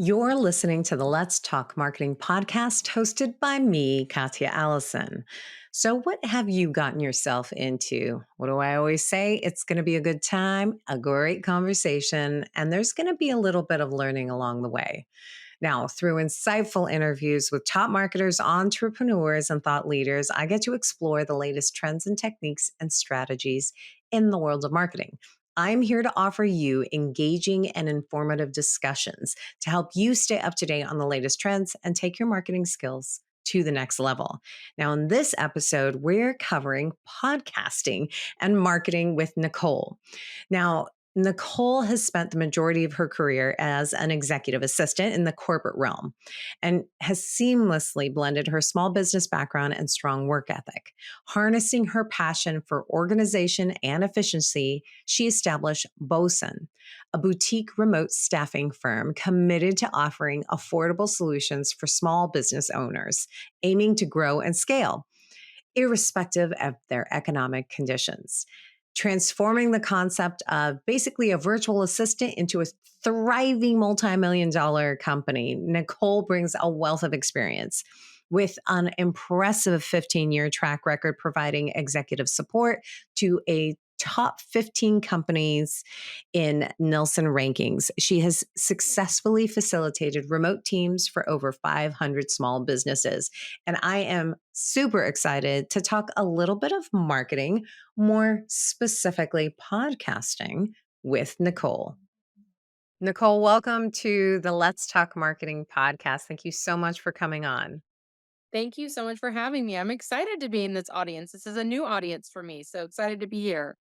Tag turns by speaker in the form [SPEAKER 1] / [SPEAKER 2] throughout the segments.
[SPEAKER 1] You're listening to the Let's Talk Marketing podcast hosted by me, Katya Allison. So, what have you gotten yourself into? What do I always say? It's going to be a good time, a great conversation, and there's going to be a little bit of learning along the way. Now, through insightful interviews with top marketers, entrepreneurs, and thought leaders, I get to explore the latest trends and techniques and strategies in the world of marketing. I'm here to offer you engaging and informative discussions to help you stay up to date on the latest trends and take your marketing skills to the next level. Now, in this episode, we're covering podcasting and marketing with Nicole. Now, Nicole has spent the majority of her career as an executive assistant in the corporate realm and has seamlessly blended her small business background and strong work ethic. Harnessing her passion for organization and efficiency, she established Bosun, a boutique remote staffing firm committed to offering affordable solutions for small business owners, aiming to grow and scale, irrespective of their economic conditions, transforming the concept of basically a virtual assistant into a thriving multi-million dollar company. Nicole brings a wealth of experience with an impressive 15-year track record providing executive support to a top 15 companies in Nielsen rankings. She has successfully facilitated remote teams for over 500 small businesses. And I am super excited to talk a little bit of marketing, more specifically podcasting, with Nicole. Nicole, welcome to the Let's Talk Marketing podcast. Thank you so much for coming on.
[SPEAKER 2] Thank you so much for having me. I'm excited to be in this audience. This is a new audience for me, so excited to be here.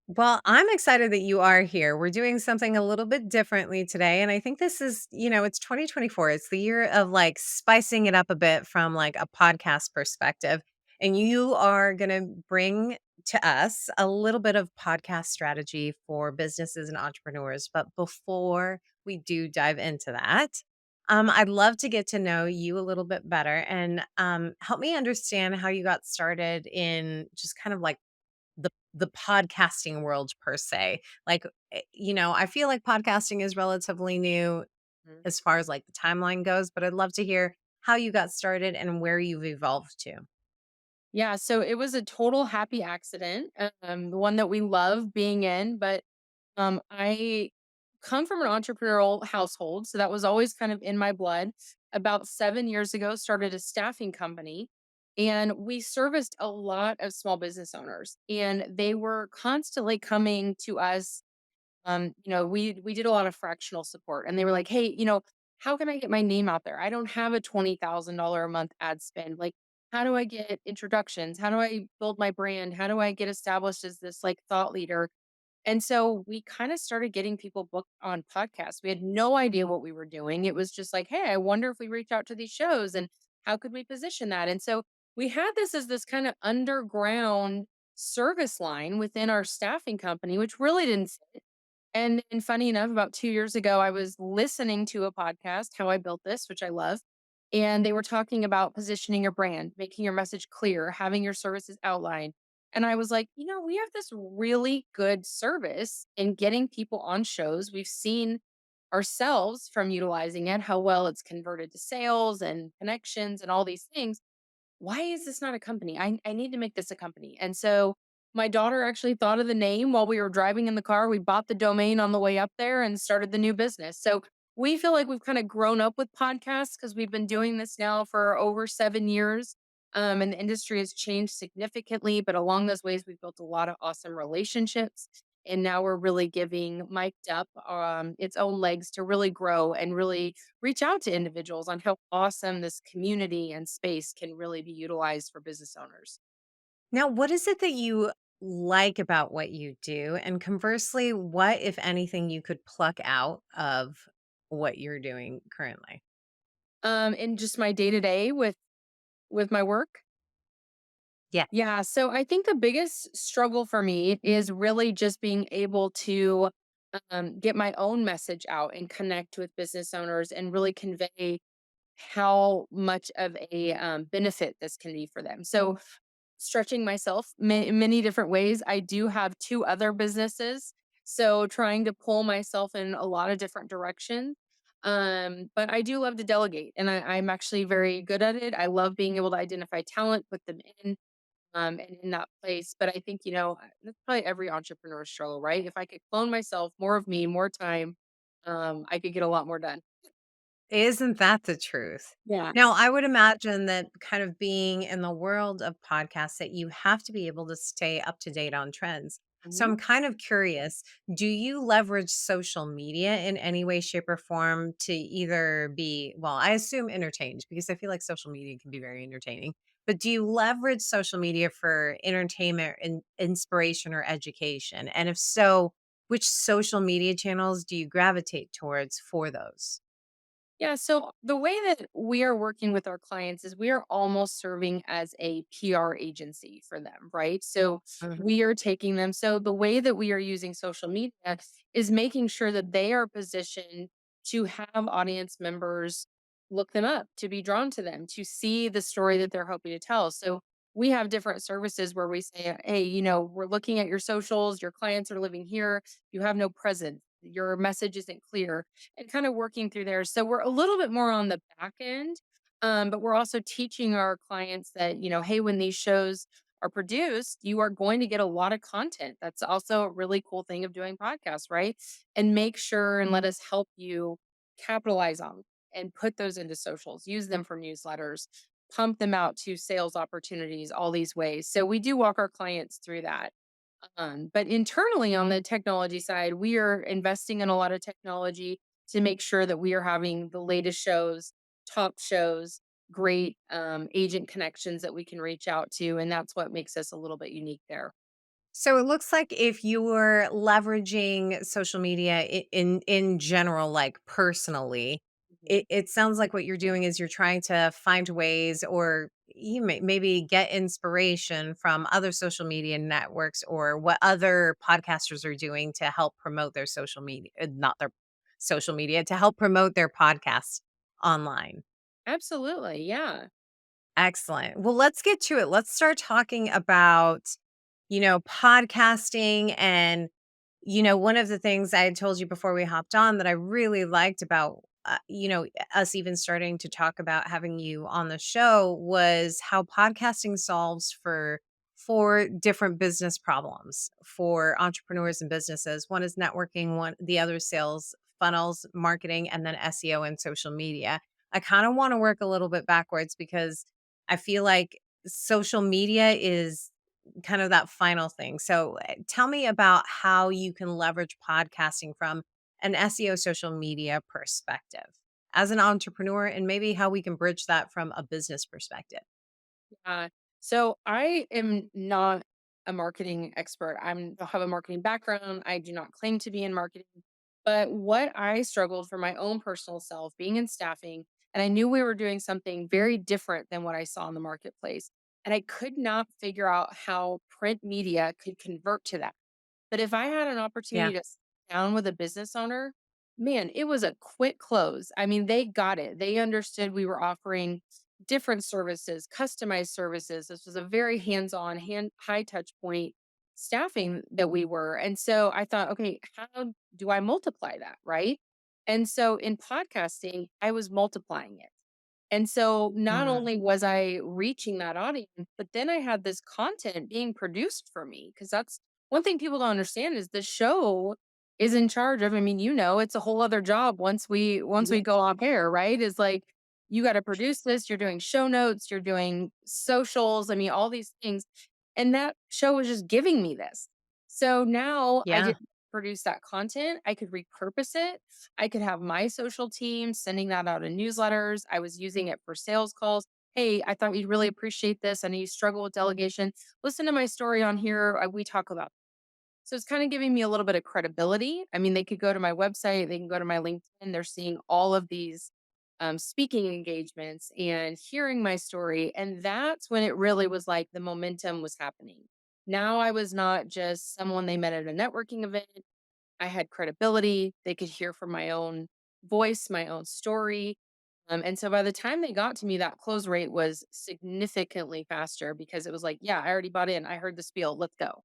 [SPEAKER 1] Well, I'm excited that you are here. We're doing something a little bit differently today. And I think this is, it's 2024. It's the year of like spicing it up a bit from like a podcast perspective. And you are going to bring to us a little bit of podcast strategy for businesses and entrepreneurs. But before we do dive into that, I'd love to get to know you a little bit better and help me understand how you got started in just kind of like the podcasting world per se. Like, I feel like podcasting is relatively new
[SPEAKER 2] Mhm.
[SPEAKER 1] as far as like the timeline goes, but I'd love to hear how you got started and where you've evolved to.
[SPEAKER 2] Yeah, so it was a total happy accident, the one that we love being in, but I come from an entrepreneurial household, so that was always kind of in my blood. About 7 years ago, started a staffing company, and we serviced a lot of small business owners, and they were constantly coming to us. We did a lot of fractional support, and they were like, "Hey, how can I get my name out there? I don't have a $20,000 a month ad spend. Like, how do I get introductions? How do I build my brand? How do I get established as this like thought leader?" And so we kind of started getting people booked on podcasts. We had no idea what we were doing. It was just like, "Hey, I wonder if we reach out to these shows and how could we position that?" And so we had this as this kind of underground service line within our staffing company, which really didn't fit. And funny enough, about 2 years ago, I was listening to a podcast, How I Built This, which I love, and they were talking about positioning your brand, making your message clear, having your services outlined. And I was like, we have this really good service in getting people on shows. We've seen ourselves from utilizing it, how well it's converted to sales and connections and all these things. Why is this not a company? I need to make this a company. And so my daughter actually thought of the name while we were driving in the car. We bought the domain on the way up there and started the new business. So we feel like we've kind of grown up with podcasts because we've been doing this now for over 7 years. And the industry has changed significantly, but along those ways, we've built a lot of awesome relationships. And now we're really giving Mic'd Up its own legs to really grow and really reach out to individuals on how awesome this community and space can really be utilized for business owners.
[SPEAKER 1] Now, what is it that you like about what you do? And conversely, what, if anything, you could pluck out of what you're doing currently?
[SPEAKER 2] In just my day to day with my work.
[SPEAKER 1] Yeah.
[SPEAKER 2] Yeah, so I think the biggest struggle for me is really just being able to get my own message out and connect with business owners and really convey how much of a benefit this can be for them. So, stretching myself in many different ways, I do have two other businesses. So, trying to pull myself in a lot of different directions. But I do love to delegate, and I'm actually very good at it. I love being able to identify talent, put them in, and in that place. But I think, that's probably every entrepreneur's struggle, right? If I could clone myself, more of me, more time, I could get a lot more done.
[SPEAKER 1] Isn't that the truth?
[SPEAKER 2] Yeah.
[SPEAKER 1] Now, I would imagine that kind of being in the world of podcasts that you have to be able to stay up to date on trends. So
[SPEAKER 2] Mhm.
[SPEAKER 1] I'm kind of curious, do you leverage social media in any way, shape, or form to either be, well, I assume entertained because I feel like social media can be very entertaining. But do you leverage social media for entertainment and inspiration or education? And if so, which social media channels do you gravitate towards for those?
[SPEAKER 2] Yeah, so the way that we are working with our clients is we are almost serving as a PR agency for them, right? So we are taking them. So the way that we are using social media is making sure that they are positioned to have audience members look them up, to be drawn to them, to see the story that they're hoping to tell. So we have different services where we say, hey, we're looking at your socials, your clients are living here, you have no presence, your message isn't clear, and kind of working through there. So we're a little bit more on the back end, but we're also teaching our clients that, hey, when these shows are produced, you are going to get a lot of content. That's also a really cool thing of doing podcasts, right? And make sure and let us help you capitalize on and put those into socials, use them for newsletters, pump them out to sales opportunities, all these ways. So we do walk our clients through that. But internally on the technology side, we are investing in a lot of technology to make sure that we are having the latest shows, top shows, great agent connections that we can reach out to. And that's what makes us a little bit unique there.
[SPEAKER 1] So it looks like if you were leveraging social media in general, like personally,
[SPEAKER 2] Mhm.
[SPEAKER 1] it sounds like what you're doing is you're trying to find ways or maybe get inspiration from other social media networks or what other podcasters are doing to help promote their social media, not their social media, to help promote their podcast online.
[SPEAKER 2] Absolutely. Yeah.
[SPEAKER 1] Excellent. Well, let's get to it. Let's start talking about, podcasting. And, one of the things I had told you before we hopped on that I really liked about, us even starting to talk about having you on the show was how podcasting solves for four different business problems for entrepreneurs and businesses. One is networking, one the other is sales, funnels, marketing, and then SEO and social media. I kind of want to work a little bit backwards because I feel like social media is kind of that final thing. So, tell me about how you can leverage podcasting from an SEO social media perspective as an entrepreneur, and maybe how we can bridge that from a business perspective.
[SPEAKER 2] So I am not a marketing expert. I have a marketing background. I do not claim to be in marketing. But what I struggled for my own personal self, being in staffing, and I knew we were doing something very different than what I saw in the marketplace. And I could not figure out how print media could convert to that. But if I had an
[SPEAKER 1] Yeah.
[SPEAKER 2] opportunity to sit down with a business owner, man, it was a quick close. I mean, they got it. They understood we were offering different services, customized services. This was a very hands-on, high touch point staffing that we were. And so I thought, okay, how do I multiply that, right? And so in podcasting, I was multiplying it. And so not
[SPEAKER 1] Mm.
[SPEAKER 2] only was I reaching that audience, but then I had this content being produced for me. Cause that's one thing people don't understand is the show is in charge of, I mean, it's a whole other job once we go off air, right? Is like you got to produce this, you're doing show notes, you're doing socials, I mean, all these things. And that show was just giving me this. So now I
[SPEAKER 1] Yeah.
[SPEAKER 2] didn't produce that content. I could repurpose it. I could have my social team sending that out in newsletters. I was using it for sales calls. Hey, I thought you'd really appreciate this. I know you struggle with delegation. Listen to my story on here. We talk about. So it's kind of giving me a little bit of credibility. I mean, they could go to my website, they can go to my LinkedIn. They're seeing all of these speaking engagements and hearing my story. And that's when it really was like the momentum was happening. Now I was not just someone they met at a networking event. I had credibility. They could hear from my own voice, my own story. And so by the time they got to me, that close rate was significantly faster because it was like, yeah, I already bought in. I heard the spiel. Let's go.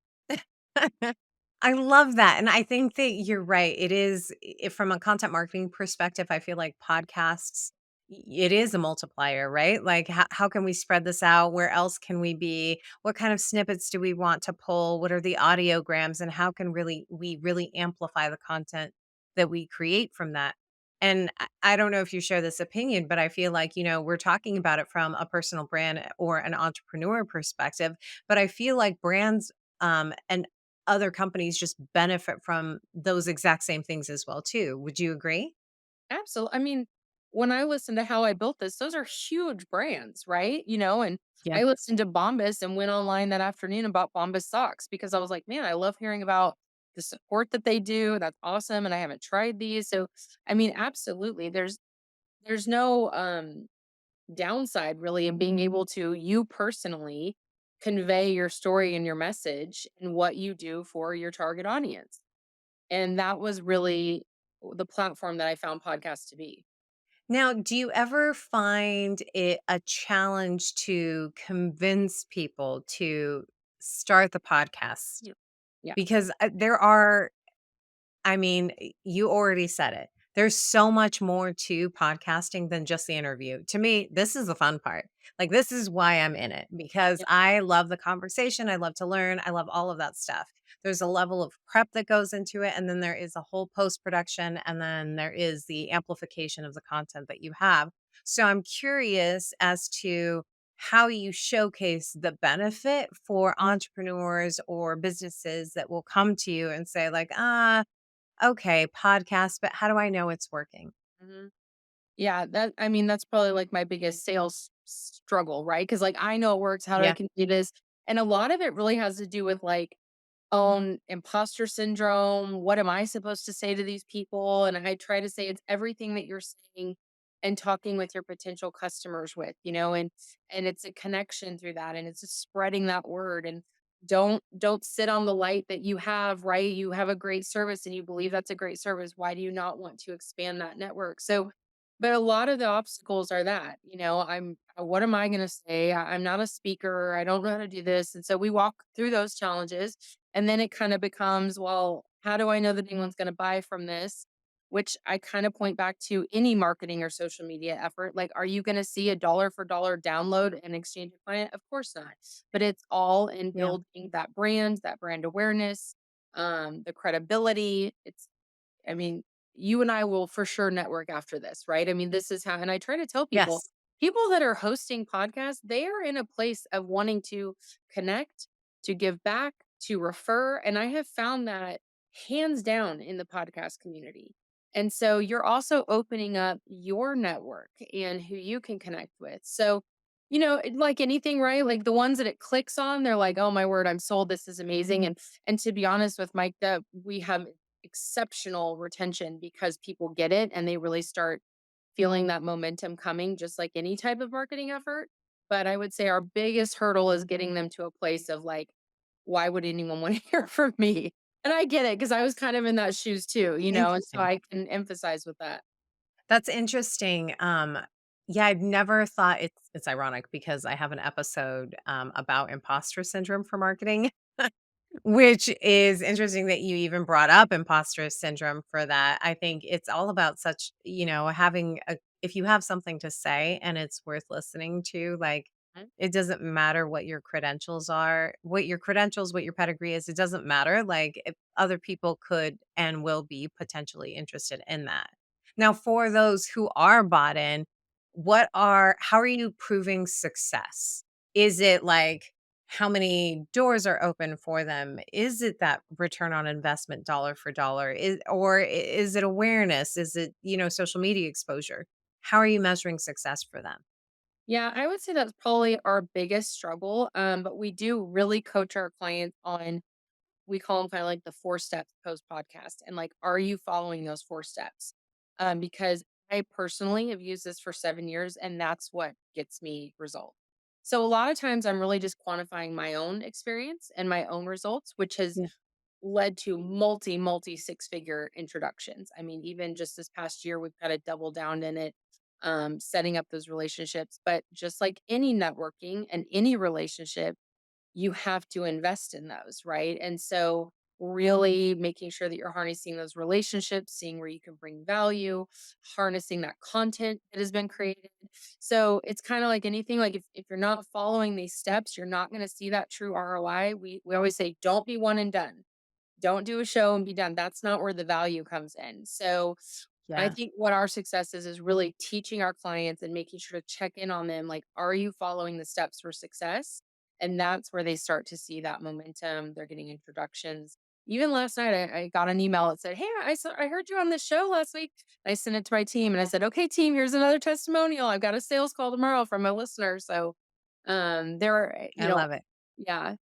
[SPEAKER 1] I love that, and I think that you're right. It is from a content marketing perspective, I feel like podcasts, it is a multiplier, right? Like, how can we spread this out? Where else can we be? What kind of snippets do we want to pull? What are the audiograms, and how can we really amplify the content that we create from that? And I don't know if you share this opinion, but I feel like, we're talking about it from a personal brand or an entrepreneur perspective, but I feel like brands and other companies just benefit from those exact same things as well too. Would you agree?
[SPEAKER 2] Absolutely. I mean, when I listen to How I Built This, those are huge brands, right? And
[SPEAKER 1] Yeah.
[SPEAKER 2] I listened to Bombas and went online that afternoon and bought Bombas socks because I was like, man, I love hearing about the support that they do. That's awesome. And I haven't tried these. So, I mean, absolutely. There's no downside really in being able to you personally convey your story and your message and what you do for your target audience. And that was really the platform that I found podcasts to be.
[SPEAKER 1] Now, do you ever find it a challenge to convince people to start the podcast?
[SPEAKER 2] Yeah. Yeah.
[SPEAKER 1] Because there are I mean, you already said it. There's so much more to podcasting than just the interview. To me, this is the fun part. Like, this is why I'm in it because
[SPEAKER 2] Yeah.
[SPEAKER 1] I love the conversation. I love to learn. I love all of that stuff. There's a level of prep that goes into it. And then there is a whole post production. And then there is the amplification of the content that you have. So I'm curious as to how you showcase the benefit for entrepreneurs or businesses that will come to you and say, like, okay, podcast, but how do I know it's working?
[SPEAKER 2] Mhm. Yeah, that I mean, that's probably like my biggest sales struggle, right? Because like I know it works. How do I
[SPEAKER 1] Yeah.
[SPEAKER 2] continue this? And a lot of it really has to do with like own imposter syndrome. What am I supposed to say to these people? And I try to say it's everything that you're saying and talking with your potential customers with, and it's a connection through that and it's just spreading that word and don't sit on the light that you have, right? You have a great service and you believe that's a great service. Why do you not want to expand that network? So but a lot of the obstacles are that, what am I going to say? I'm not a speaker. I don't know how to do this. And so we walk through those challenges and then it kind of becomes, well, how do I know that anyone's going to buy from this? Which I kind of point back to any marketing or social media effort. Like, are you going to see a dollar for dollar download and exchange a client? Of course not. But it's all in
[SPEAKER 1] Yeah.
[SPEAKER 2] building that brand awareness, the credibility. I mean, you and I will for sure network after this, right? I mean, this is how, and I try to tell people,
[SPEAKER 1] Yes.
[SPEAKER 2] people that are hosting podcasts, they are in a place of wanting to connect, to give back, to refer. And I have found that hands down in the podcast community. And so you're also opening up your network and who you can connect with. So, like anything, right? Like the ones that it clicks on, they're like, "Oh my word, I'm sold. This is amazing." And to be honest with Mike, that we have exceptional retention because people get it and they really start feeling that momentum coming, just like any type of marketing effort. But I would say our biggest hurdle is getting them to a place of like, why would anyone want to hear from me? And I get it because I was kind of in that shoes too, and so
[SPEAKER 1] Interesting.
[SPEAKER 2] I can emphasize with that.
[SPEAKER 1] That's interesting. Yeah, I've never thought it's ironic because I have an episode about imposter syndrome for marketing. Which is interesting that you even brought up imposter syndrome for that. I think it's all about such, having if you have something to say and it's worth listening to, like,
[SPEAKER 2] Mhm.
[SPEAKER 1] it doesn't matter what your credentials are, what your pedigree is, it doesn't matter. Like, if other people could and will be potentially interested in that. Now, for those who are bought in, how are you proving success? Is it like, how many doors are open for them? Is it that return on investment dollar for dollar? Is it awareness? Is it, social media exposure? How are you measuring success for them?
[SPEAKER 2] Yeah, I would say that's probably our biggest struggle. But we do really coach our clients on, we call them kind of like the 4 steps post podcast. And like, are you following those 4 steps? Because I personally have used this for 7 years and that's what gets me results. So a lot of times I'm really just quantifying my own experience and my own results, which has
[SPEAKER 1] Yeah.
[SPEAKER 2] led to multi 6-figure introductions. I mean, even just this past year, we've got to double down in it, setting up those relationships. But just like any networking and any relationship, you have to invest in those, right? And so really making sure that you're harnessing those relationships, seeing where you can bring value, harnessing that content that has been created. So it's kind of like anything, like if you're not following these steps, you're not going to see that true ROI. We always say, don't be one and done. Don't do a show and be done. That's not where the value comes in. So I
[SPEAKER 1] Yeah.
[SPEAKER 2] think what our success is really teaching our clients and making sure to check in on them. Like, are you following the steps for success? And that's where they start to see that momentum. They're getting introductions. Even last night, I got an email that said, "Hey, I heard you on this show last week." I sent it to my team and I said, "Okay, team, here's another testimonial. I've got a sales call tomorrow from a listener." So, there are,
[SPEAKER 1] I love it.
[SPEAKER 2] yeah,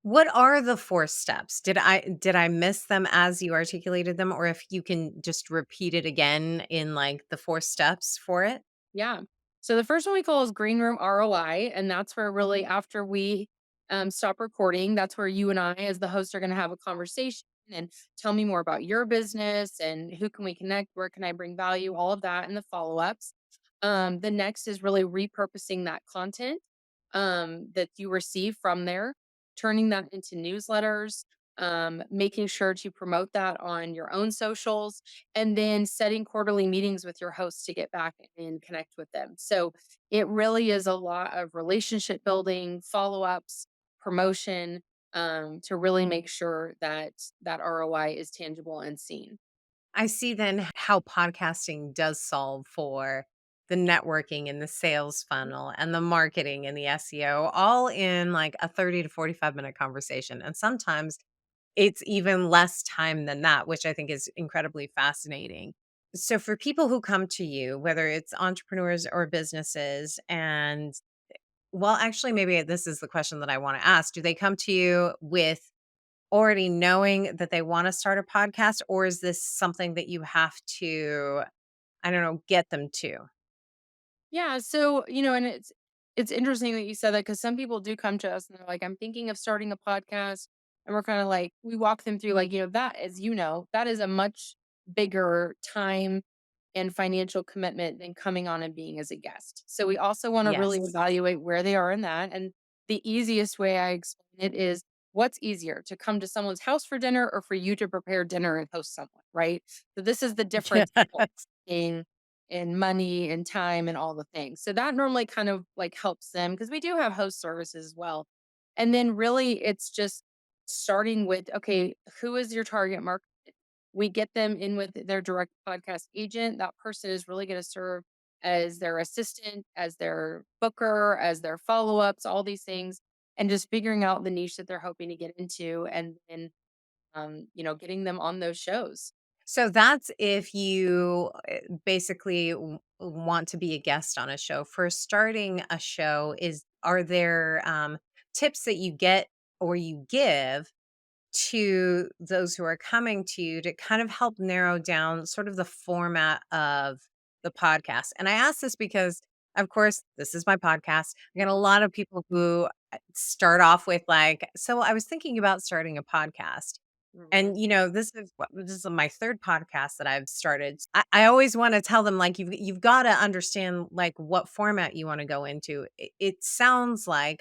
[SPEAKER 1] What are the 4 steps? Did I miss them as you articulated them, or if you can just repeat it again in, like, the 4 steps for it?
[SPEAKER 2] yeah. So the first one we call is green room ROI, and that's where really after we stop recording, that's where you and I, as the host, are going to have a conversation and tell me more about your business and who can we connect, where can I bring value, all of that, and the follow ups. The next is really repurposing that content that you receive from there, turning that into newsletters, making sure to promote that on your own socials, and then setting quarterly meetings with your hosts to get back and connect with them. So it really is a lot of relationship building, follow ups, promotion, to really make sure that that ROI is tangible and seen.
[SPEAKER 1] I see then how podcasting does solve for the networking and the sales funnel and the marketing and the SEO all in, like, a 30 to 45-minute conversation, and sometimes it's even less time than that, which I think is incredibly fascinating. So for people who come to you, whether it's entrepreneurs or businesses, and well, actually, maybe this is the question that I want to ask. Do they come to you with already knowing that they want to start a podcast, or is this something that you have to, I don't know, get them to?
[SPEAKER 2] Yeah, so, and it's interesting that you said that because some people do come to us and they're like, "I'm thinking of starting a podcast." And we're kind of like, we walk them through like, that is, that is a much bigger time and financial commitment than coming on and being as a guest. So we also want to really
[SPEAKER 1] Yes.
[SPEAKER 2] evaluate where they are in that. And the easiest way I explain it is, what's easier, to come to someone's house for dinner or for you to prepare dinner and host someone, right? So this is the difference
[SPEAKER 1] Yes.
[SPEAKER 2] in money and time and all the things. So that normally kind of like helps them because we do have host services as well. And then really it's just starting with, okay, who is your target market? We get them in with their direct podcast agent. That person is really going to serve as their assistant, as their booker, as their follow ups, all these things, and just figuring out the niche that they're hoping to get into, and then getting them on those shows.
[SPEAKER 1] So that's if you basically want to be a guest on a show. For starting a show, is are there tips that you get or you give to those who are coming to you to kind of help narrow down sort of the format of the podcast? And I ask this because, of course, this is my podcast. I get a lot of people who start off with like, "So I was thinking about starting a podcast."
[SPEAKER 2] Mhm.
[SPEAKER 1] And, this is my 3rd podcast that I've started. I always wanna tell them, like, you've gotta understand, like, what format you wanna go into. It sounds like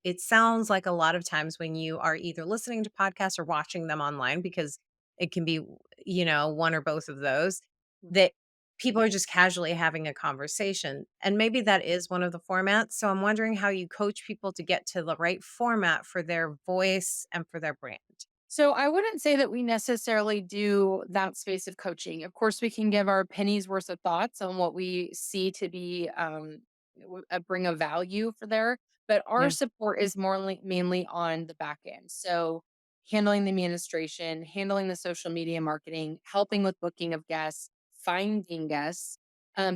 [SPEAKER 1] a lot of times when you are either listening to podcasts or watching them online, because it can be, one or both of those, that people are just casually having a conversation, and maybe that is one of the formats. So I'm wondering how you coach people to get to the right format for their voice and for their brand.
[SPEAKER 2] So I wouldn't say that we necessarily do that space of coaching. Of course, we can give our pennies worth of thoughts on what we see to be a bring a value for there, but our
[SPEAKER 1] Yeah.
[SPEAKER 2] support is mainly on the back end. So handling the administration, handling the social media marketing, helping with booking of guests, finding guests.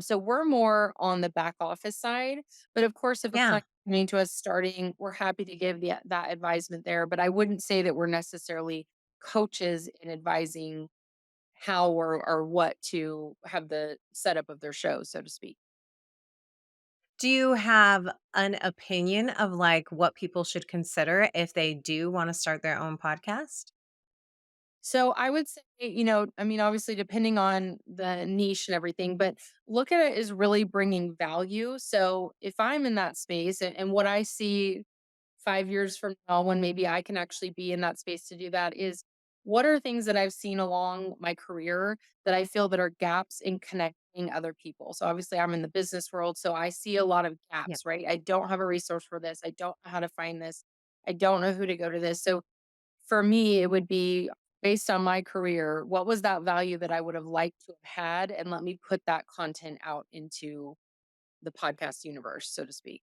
[SPEAKER 2] So we're more on the back office side, but of course, if a
[SPEAKER 1] Yeah.
[SPEAKER 2] client coming to us starting, we're happy to give that advisement there, but I wouldn't say that we're necessarily coaches in advising how or what to have the setup of their show, so to speak.
[SPEAKER 1] Do you have an opinion of, like, what people should consider if they do wanna start their own podcast?
[SPEAKER 2] So I would say, I mean, obviously, depending on the niche and everything, but look at it as really bringing value. So if I'm in that space and what I see 5 years from now, when maybe I can actually be in that space to do that, is what are things that I've seen along my career that I feel that are gaps in connecting other people? So obviously I'm in the business world, so I see a lot of
[SPEAKER 1] Yeah.
[SPEAKER 2] gaps, right? I don't have a resource for this. I don't know how to find this. I don't know who to go to this. So for me, it would be based on my career, what was that value that I would have liked to have had? And let me put that content out into the podcast universe, so to speak.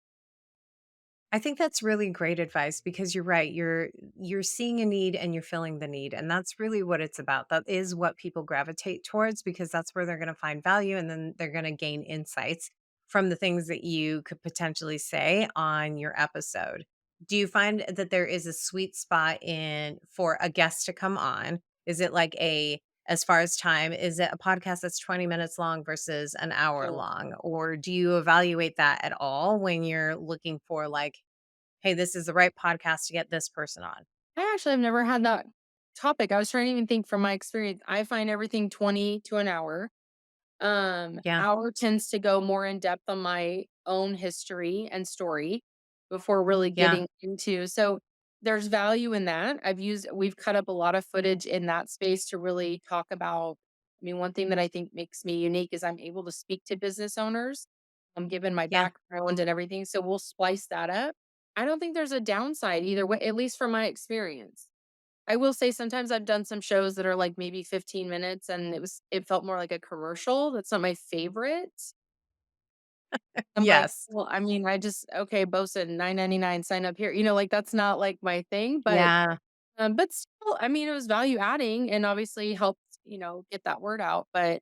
[SPEAKER 1] I think that's really great advice because you're right. You're seeing a need and you're filling the need, and that's really what it's about. That is what people gravitate towards because that's where they're going to find value, and then they're going to gain insights from the things that you could potentially say on your episode. Do you find that there is a sweet spot in for a guest to come on? Is it like a as far as time, is it a podcast that's 20 minutes long versus an hour long? Or do you evaluate that at all when you're looking for like, hey, this is the right podcast to get this person on?
[SPEAKER 2] I actually have never had that topic. I was trying to even think from my experience. I find everything 20 to an hour.
[SPEAKER 1] Yeah.
[SPEAKER 2] Hour tends to go more in depth on my own history and story before really
[SPEAKER 1] Yeah.
[SPEAKER 2] getting into. So there's value in that. We've cut up a lot of footage in that space to really talk about. I mean, one thing that I think makes me unique is I'm able to speak to business owners. I'm given my
[SPEAKER 1] Yeah.
[SPEAKER 2] background and everything. So we'll splice that up. I don't think there's a downside either way, at least from my experience. I will say sometimes I've done some shows that are like maybe 15 minutes and it felt more like a commercial. That's not my favorite. I'm like,
[SPEAKER 1] Yes.
[SPEAKER 2] well, I mean, I just okay, Bosun, 9.99, sign up here. Like that's not like my thing,
[SPEAKER 1] Yeah.
[SPEAKER 2] but still, I mean, it was value adding and obviously helped, get that word out. But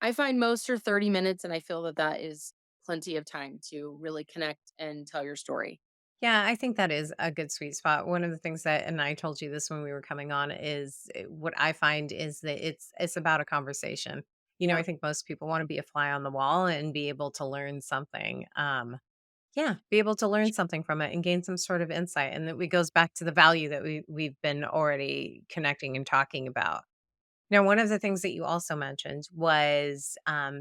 [SPEAKER 2] I find most are 30 minutes and I feel that that is plenty of time to really connect and tell your story.
[SPEAKER 1] Yeah, I think that is a good sweet spot. One of the things that, and I told you this when we were coming on, is what I find is that it's about a conversation. I
[SPEAKER 2] Yeah.
[SPEAKER 1] think most people want to be a fly on the wall and be able to learn something. Yeah, be able to learn something from it and gain some sort of insight, and that we goes back to the value that we've been already connecting and talking about. Now, one of the things that you also mentioned was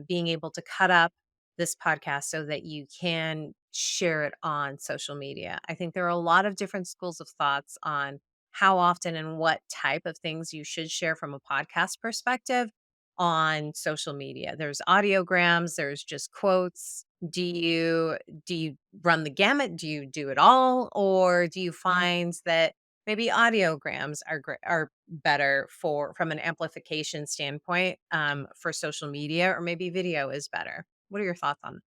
[SPEAKER 1] being able to cut up this podcast so that you can share it on social media. I think there are a lot of different schools of thoughts on how often and what type of things you should share from a podcast perspective on social media. There's audiograms, there's just quotes. Do you run the gamut? Do you do it all, or do you find that maybe audiograms are better for from an amplification standpoint, for social media, or maybe video is better? What are your thoughts on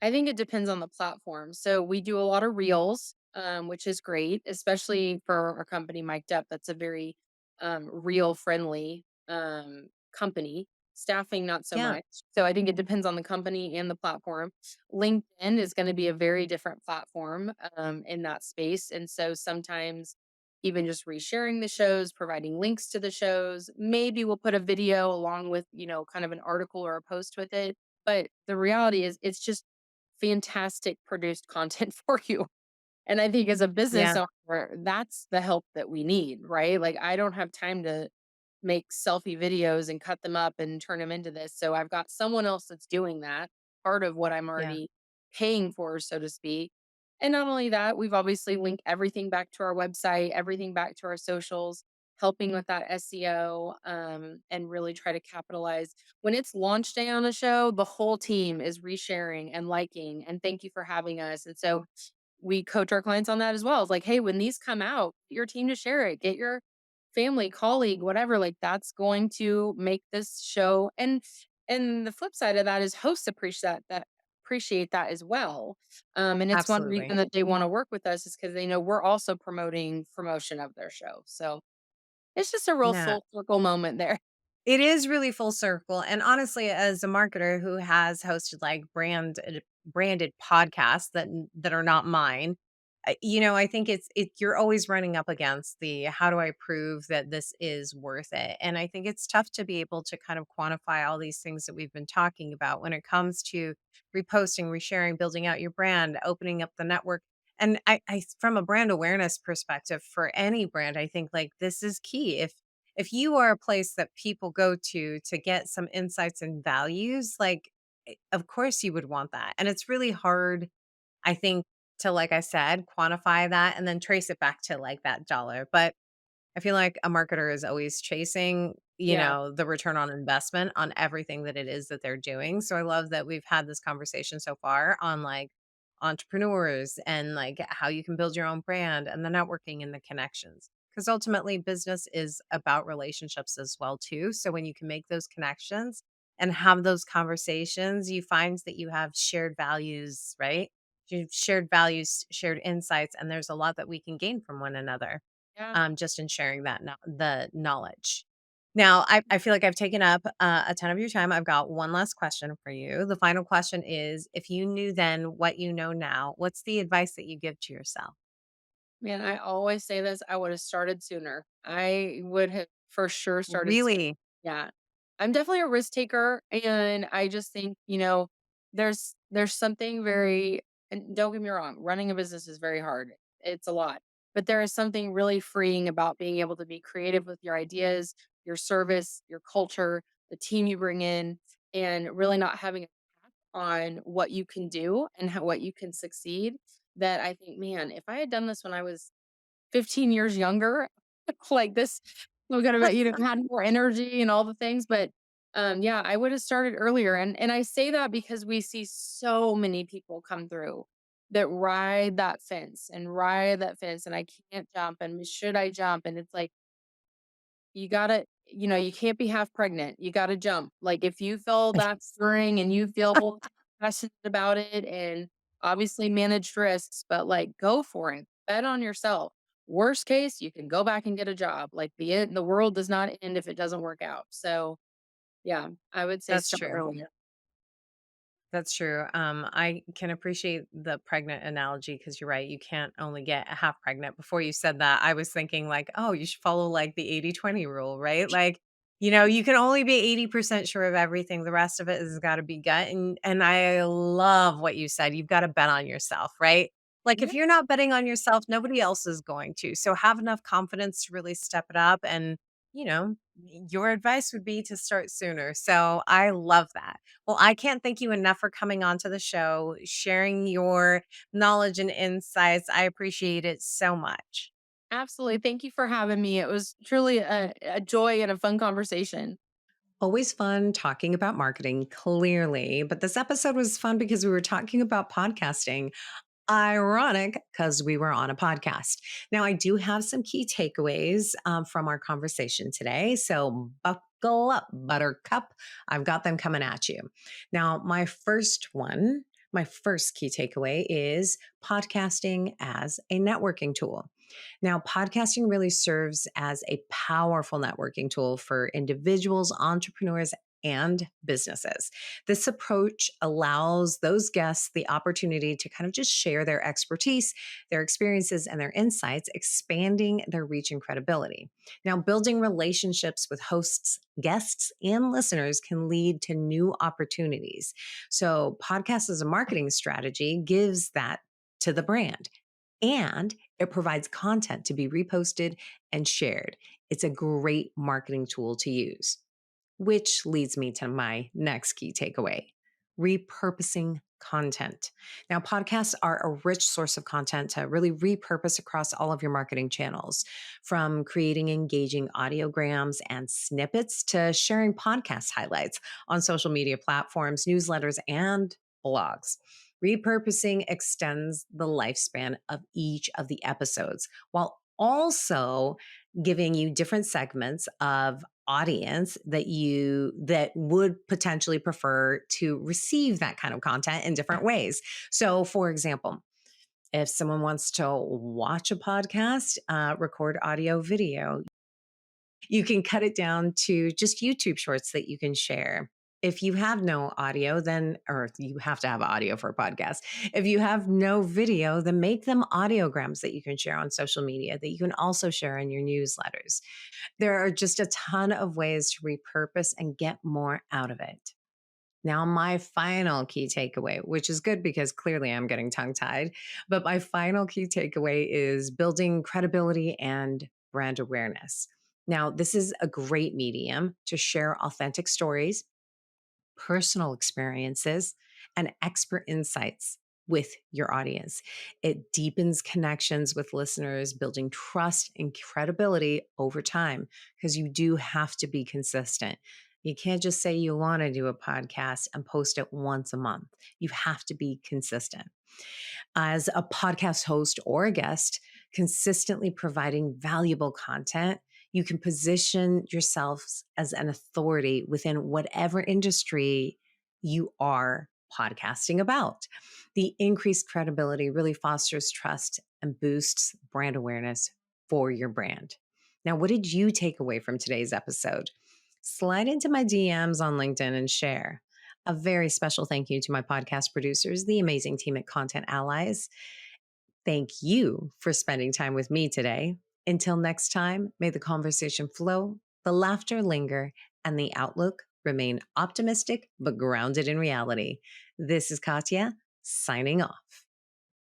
[SPEAKER 2] I think it depends on the platform. So we do a lot of reels, which is great, especially for our company, Mic'd Up. That's a very reel friendly company. Staffing, not so
[SPEAKER 1] Yeah,
[SPEAKER 2] much. So I think it depends on the company and the platform. LinkedIn is going to be a very different platform in that space. And so sometimes even just resharing the shows, providing links to the shows, maybe we'll put a video along with, kind of an article or a post with it. But the reality is it's just fantastic produced content for you. And I think as a business
[SPEAKER 1] yeah,
[SPEAKER 2] owner, that's the help that we need, right? Like I don't have time to make selfie videos and cut them up and turn them into this. So I've got someone else that's doing that, part of what I'm
[SPEAKER 1] yeah,
[SPEAKER 2] already paying for, so to speak. And not only that, we've obviously linked everything back to our website, everything back to our socials, helping with that SEO, and really try to capitalize. When it's launch day on a show, the whole team is resharing and liking and thank you for having us. And so we coach our clients on that as well. It's like, hey, when these come out, get your team to share it, get your family, colleague, whatever, like that's going to make this show. And the flip side of that is hosts appreciate that as well. And it's one reason
[SPEAKER 1] absolutely.
[SPEAKER 2] that they want to work with us is because they know we're also promoting promotion of their show. So it's just a real
[SPEAKER 1] Yeah.
[SPEAKER 2] full circle moment there.
[SPEAKER 1] It is really full circle, and honestly, as a marketer who has hosted, like, branded podcasts that are not mine, I think you're always running up against the, "How do I prove that this is worth it?" And I think it's tough to be able to kind of quantify all these things that we've been talking about when it comes to reposting, resharing, building out your brand, opening up the network, and from a brand awareness perspective, for any brand, I think, like, this is key. If you are a place that people go to get some insights and values, like, of course you would want that. And it's really hard, I think, to, like I said, quantify that and then trace it back to like that dollar. But I feel like a marketer is always chasing,
[SPEAKER 2] Yeah.
[SPEAKER 1] the return on investment on everything that it is that they're doing. So I love that we've had this conversation so far on like entrepreneurs and like how you can build your own brand and the networking and the connections. Because ultimately, business is about relationships as well too. So when you can make those connections and have those conversations, you find that you have shared values, right? You've shared values, shared insights, and there's a lot that we can gain from one another
[SPEAKER 2] Yeah.
[SPEAKER 1] just in sharing the knowledge. Now, I feel like I've taken up a ton of your time. I've got one last question for you. The final question is, if you knew then what you know now, what's the advice that you give to yourself?
[SPEAKER 2] Man, I always say this, I would have started sooner. I would have for sure started sooner.
[SPEAKER 1] Really?
[SPEAKER 2] Yeah. I'm definitely a risk taker, and I just think, there's something very, and don't get me wrong, running a business is very hard. It's a lot. But there is something really freeing about being able to be creative with your ideas, your service, your culture, the team you bring in, and really not having a cap on what you can do and what you can succeed. That I think, man, if I had done this when I was 15 years younger, like this, we're gonna bet had more energy and all the things. But yeah, I would have started earlier. And I say that because we see so many people come through that ride that fence, and I can't jump, and should I jump? And it's like, you gotta, you can't be half pregnant. You gotta jump. Like, if you feel that stirring and you feel passionate about it, and obviously managed risks, but like, go for it. Bet on yourself. Worst case, you can go back and get a job. Like, the world does not end if it doesn't work out. So yeah, I would say
[SPEAKER 1] That's
[SPEAKER 2] start
[SPEAKER 1] true.
[SPEAKER 2] earlier.
[SPEAKER 1] That's true. I can appreciate the pregnant analogy because you're right. You can't only get half pregnant. Before you said that, I was thinking like, oh, you should follow like the 80-20 rule, right? Like, you can only be 80% sure of everything. The rest of it has got to be gut. And I love what you said. You've got to bet on yourself, right? Like if
[SPEAKER 2] Yeah,
[SPEAKER 1] you're not betting on yourself, nobody else is going to. So have enough confidence to really step it up. And, you know, your advice would be to start sooner. So I love that. Well, I can't thank you enough for coming onto the show, sharing your knowledge and insights. I appreciate it so much.
[SPEAKER 2] absolutely. Thank you for having me. It was truly a joy and a fun conversation.
[SPEAKER 1] Always fun talking about marketing, clearly. But this episode was fun because we were talking about podcasting. Ironic because we were on a podcast. Now, I do have some key takeaways from our conversation today. So, buckle up, Buttercup. I've got them coming at you. Now, my first key takeaway is podcasting as a networking tool. Now, podcasting really serves as a powerful networking tool for individuals, entrepreneurs, and businesses. This approach allows those guests the opportunity to kind of just share their expertise, their experiences, and their insights, expanding their reach and credibility. Now, building relationships with hosts, guests, and listeners can lead to new opportunities. So, podcast as a marketing strategy gives that to the brand. And it provides content to be reposted and shared. It's a great marketing tool to use. Which leads me to my next key takeaway: repurposing content. Now, podcasts are a rich source of content to really repurpose across all of your marketing channels, from creating engaging audiograms and snippets to sharing podcast highlights on social media platforms, newsletters, and blogs. Repurposing extends the lifespan of each of the episodes while also giving you different segments of audience that would potentially prefer to receive that kind of content in different ways. So, for example, if someone wants to watch a podcast, record audio, video, you can cut it down to just YouTube shorts that you can share. If you have no audio, then, or you have to have audio for a podcast. If you have no video, then make them audiograms that you can share on social media that you can also share in your newsletters. There are just a ton of ways to repurpose and get more out of it. Now, my final key takeaway, which is good because clearly I'm getting tongue tied, but my final key takeaway is building credibility and brand awareness. Now, this is a great medium to share authentic stories, personal experiences, and expert insights with your audience. It deepens connections with listeners, building trust and credibility over time because you do have to be consistent. You can't just say you want to do a podcast and post it once a month. You have to be consistent. As a podcast host or a guest, consistently providing valuable content, you can position yourselves as an authority within whatever industry you are podcasting about. The increased credibility really fosters trust and boosts brand awareness for your brand. Now, what did you take away from today's episode? Slide into my DMs on LinkedIn and share. A very special thank you to my podcast producers, the amazing team at Content Allies. Thank you for spending time with me today. Until next time, may the conversation flow, the laughter linger, and the outlook remain optimistic but grounded in reality. This is Katya signing off.